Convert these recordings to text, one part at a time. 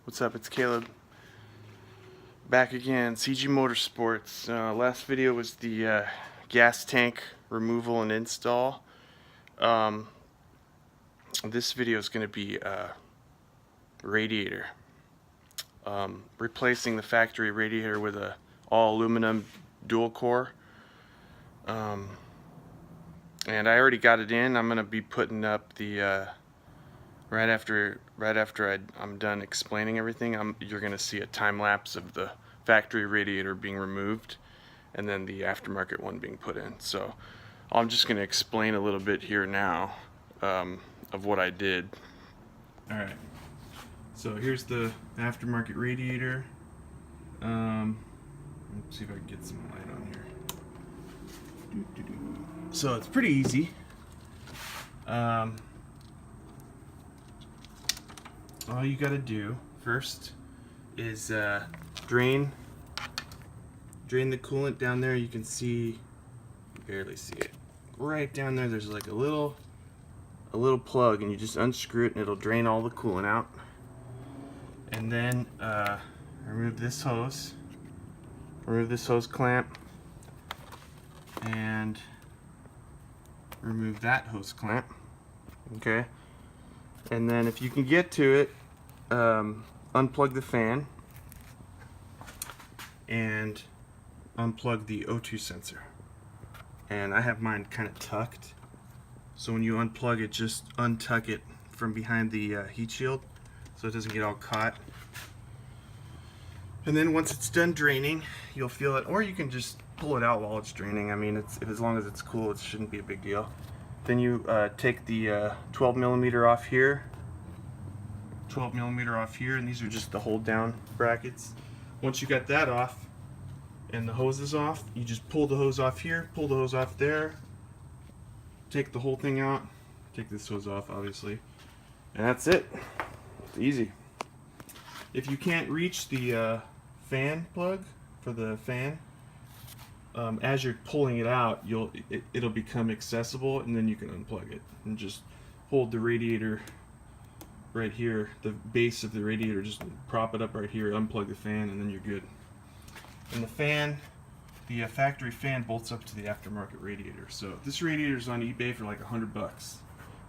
What's up? It's Caleb. Back again, CG Motorsports. Last video was the gas tank removal and install. This video is going to be radiator. Replacing the factory radiator with a all aluminum dual core. And I already got it in. I'm going to be putting up the right after I'm done explaining everything, you're going to see a time lapse of the factory radiator being removed and then the aftermarket one being put in. So I'm just going to explain a little bit here now of what I did. Alright, so here's the aftermarket radiator. Let's see if I can get some light on here. So it's pretty easy. All you gotta do first is drain the coolant down there. You can see, you barely see it, right down there. There's like a little plug, and you just unscrew it, and it'll drain all the coolant out. And then remove this hose clamp, and remove that hose clamp. Okay. And then if you can get to it, unplug the fan and unplug the O2 sensor. And I have mine kind of tucked, so when you unplug it, just untuck it from behind the heat shield so it doesn't get all caught. And then once it's done draining, you'll feel it, or you can just pull it out while it's draining. I mean, as long as it's cool, it shouldn't be a big deal. Then you take the 12 millimeter off here, and these are just the hold down brackets. Once you got that off and the hose is off, you just pull the hose off here, pull the hose off there, take the whole thing out, take this hose off obviously, and that's it. It's easy. If you can't reach the fan plug for the fan, as you're pulling it out, it'll become accessible, and then you can unplug it and just hold the radiator right here, the base of the radiator, just prop it up right here, unplug the fan, and then you're good. And the fan, the factory fan bolts up to the aftermarket radiator. So this radiator is on eBay for like $100.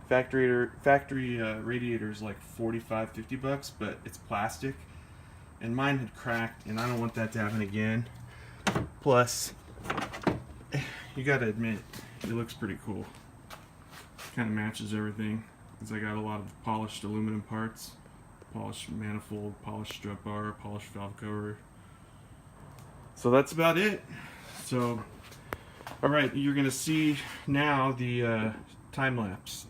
Factory radiator is like $45-50, but it's plastic, and mine had cracked, and I don't want that to happen again. Plus, you gotta admit, it looks pretty cool. Kind of matches everything, because I got a lot of polished aluminum parts, polished manifold, polished strut bar, polished valve cover. So that's about it. So, alright, you're gonna see now the time lapse.